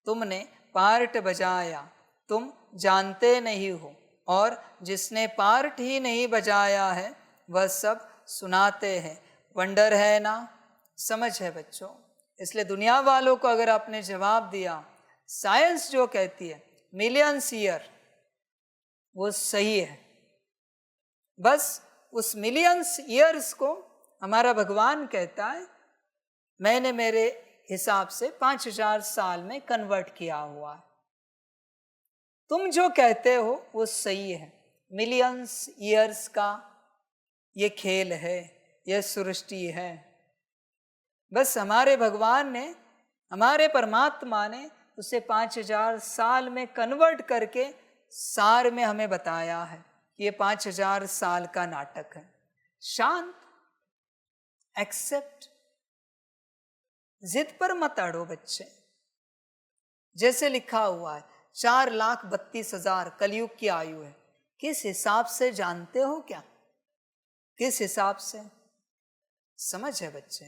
तुमने पार्ट बजाया, तुम जानते नहीं हो, और जिसने पार्ट ही नहीं बजाया है वह सब सुनाते हैं। वंडर है ना, समझ है बच्चों। इसलिए दुनिया वालों को अगर आपने जवाब दिया, साइंस जो कहती है मिलियंस ईयर, वो सही है। बस उस मिलियंस ईयर्स को हमारा भगवान कहता है मैंने मेरे हिसाब से 5000 साल में कन्वर्ट किया हुआ है। तुम जो कहते हो वो सही है। मिलियंस ईयर्स का ये खेल है, यह सृष्टि है। बस हमारे भगवान ने, हमारे परमात्मा ने उसे 5000 साल में कन्वर्ट करके सार में हमें बताया है कि ये 5000 साल का नाटक है। शांत, एक्सेप्ट, जिद पर मत अड़ो बच्चे। जैसे लिखा हुआ है 4,32,000 कलयुग की आयु है। किस हिसाब से जानते हो क्या? किस हिसाब से? समझ है बच्चे?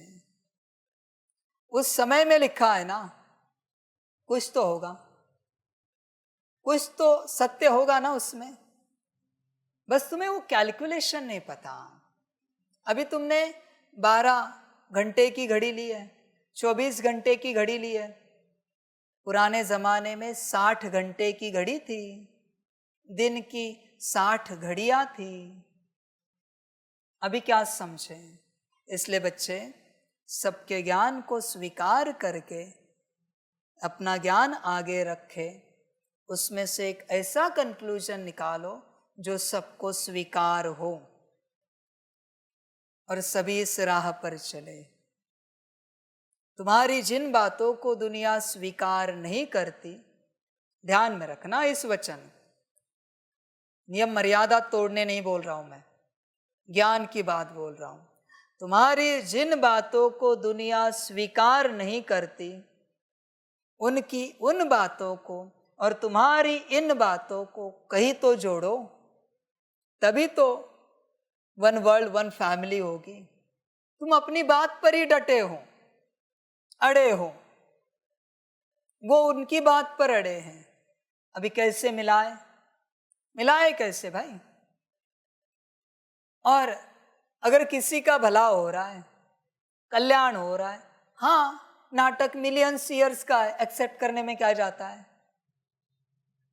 उस समय में लिखा है ना, कुछ तो होगा, कुछ तो सत्य होगा ना उसमें। बस तुम्हें वो कैलकुलेशन नहीं पता। अभी तुमने 12 घंटे की घड़ी ली है, 24 घंटे की घड़ी ली है। पुराने जमाने में 60 घंटे की घड़ी थी, दिन की 60 घड़ियां थी। अभी क्या समझे? इसलिए बच्चे सबके ज्ञान को स्वीकार करके अपना ज्ञान आगे रखे, उसमें से एक ऐसा कंक्लूजन निकालो जो सबको स्वीकार हो और सभी इस राह पर चले। तुम्हारी जिन बातों को दुनिया स्वीकार नहीं करती, ध्यान में रखना इस वचन, नियम मर्यादा तोड़ने नहीं बोल रहा हूं मैं, ज्ञान की बात बोल रहा हूं। तुम्हारी जिन बातों को दुनिया स्वीकार नहीं करती, उनकी उन बातों को और तुम्हारी इन बातों को कहीं तो जोड़ो, तभी तो वन वर्ल्ड वन फैमिली होगी। तुम अपनी बात पर ही डटे हो, अड़े हो, वो उनकी बात पर अड़े हैं। अभी कैसे मिलाए? मिलाए कैसे भाई? और अगर किसी का भला हो रहा है, कल्याण हो रहा है, हाँ, नाटक मिलियंस ईयर्स का है, एक्सेप्ट करने में क्या जाता है?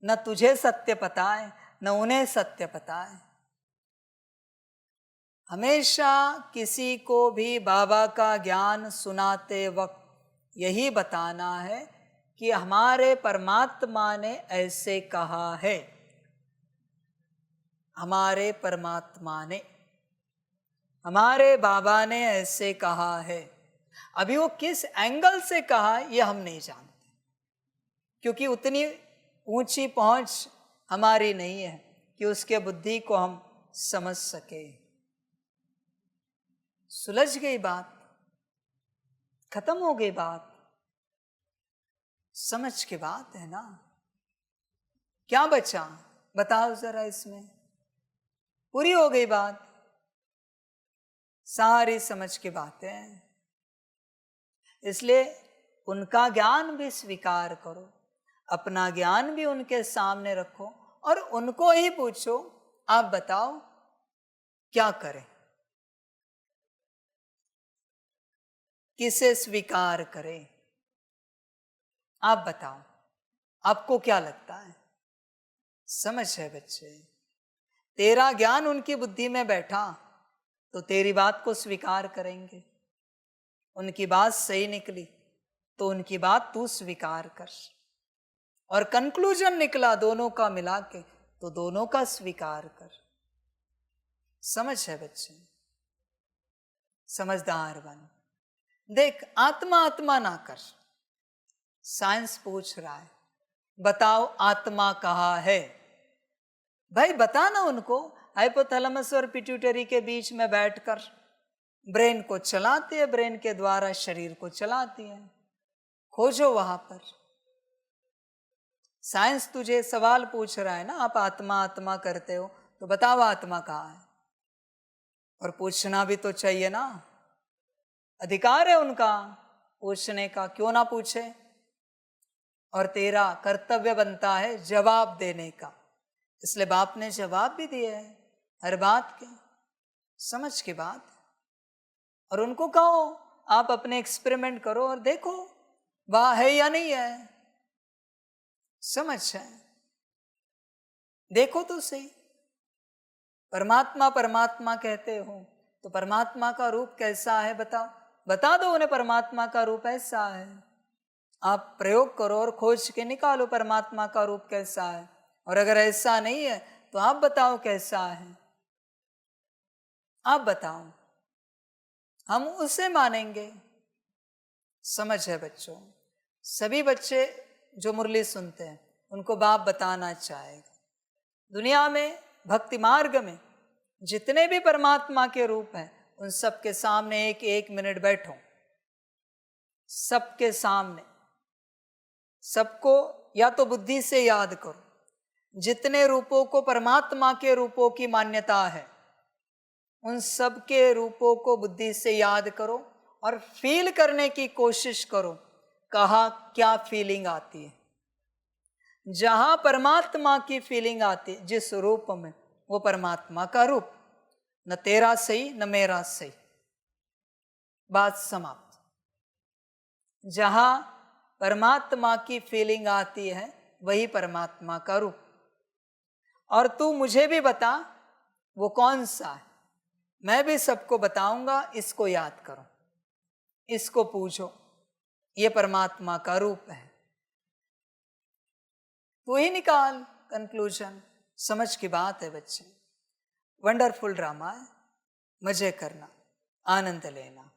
न तुझे सत्य पता है, न उन्हें सत्य पता है। हमेशा किसी को भी बाबा का ज्ञान सुनाते वक्त यही बताना है कि हमारे परमात्मा ने ऐसे कहा है। हमारे परमात्मा ने, हमारे बाबा ने ऐसे कहा है। अभी वो किस एंगल से कहा ये हम नहीं जानते, क्योंकि उतनी ऊंची पहुंच हमारी नहीं है कि उसके बुद्धि को हम समझ सके। सुलझ गई बात, खत्म हो गई बात, समझ के बात है ना। क्या बचा बताओ जरा, इसमें पूरी हो गई बात, सारी समझ की बातें। इसलिए उनका ज्ञान भी स्वीकार करो, अपना ज्ञान भी उनके सामने रखो और उनको ही पूछो आप बताओ क्या करें, किसे स्वीकार करें? आप बताओ, आपको क्या लगता है? समझ है बच्चे? तेरा ज्ञान उनकी बुद्धि में बैठा तो तेरी बात को स्वीकार करेंगे। उनकी बात सही निकली तो उनकी बात तू स्वीकार कर, और कंक्लूजन निकला दोनों का मिला के तो दोनों का स्वीकार कर। समझ है बच्चे? समझदार बन। देख, आत्मा आत्मा ना कर। साइंस पूछ रहा है बताओ आत्मा कहाँ है? भाई बता ना उनको। हाइपोथैलेमस और पिट्यूटरी के बीच में बैठकर ब्रेन को चलाती है, ब्रेन के द्वारा शरीर को चलाती है। खोजो वहां पर। साइंस तुझे सवाल पूछ रहा है ना, आप आत्मा आत्मा करते हो, तो बताओ आत्मा कहाँ है? और पूछना भी तो चाहिए ना, अधिकार है उनका पूछने का, क्यों ना पूछे? और तेरा कर्तव्य बनता है जवाब देने का। इसलिए बाप ने जवाब भी दिए है हर बात के, समझ के बात। और उनको कहो आप अपने एक्सपेरिमेंट करो और देखो वाह है या नहीं है, समझ है, देखो तो सही। परमात्मा परमात्मा कहते हो तो परमात्मा का रूप कैसा है बताओ, बता दो उन्हें परमात्मा का रूप ऐसा है। आप प्रयोग करो और खोज के निकालो परमात्मा का रूप कैसा है, और अगर ऐसा नहीं है तो आप बताओ कैसा है, आप बताओ, हम उसे मानेंगे। समझ है बच्चों? सभी बच्चे जो मुरली सुनते हैं उनको बाप बताना चाहेगा, दुनिया में भक्ति मार्ग में जितने भी परमात्मा के रूप हैं उन सबके सामने एक एक मिनट बैठो, सबके सामने, सबको या तो बुद्धि से याद करो, जितने रूपों को परमात्मा के रूपों की मान्यता है उन सब के रूपों को बुद्धि से याद करो और फील करने की कोशिश करो कहाँ क्या फीलिंग आती है। जहां परमात्मा की फीलिंग आती है जिस रूप में, वो परमात्मा का रूप, न तेरा सही न मेरा सही, बात समाप्त। जहां परमात्मा की फीलिंग आती है वही परमात्मा का रूप। और तू मुझे भी बता वो कौन सा है, मैं भी सबको बताऊंगा, इसको याद करो, इसको पूछो, ये परमात्मा का रूप है। तो ही निकाल कंक्लूजन, समझ की बात है बच्चे। वंडरफुल ड्रामा है, मजे करना, आनंद लेना।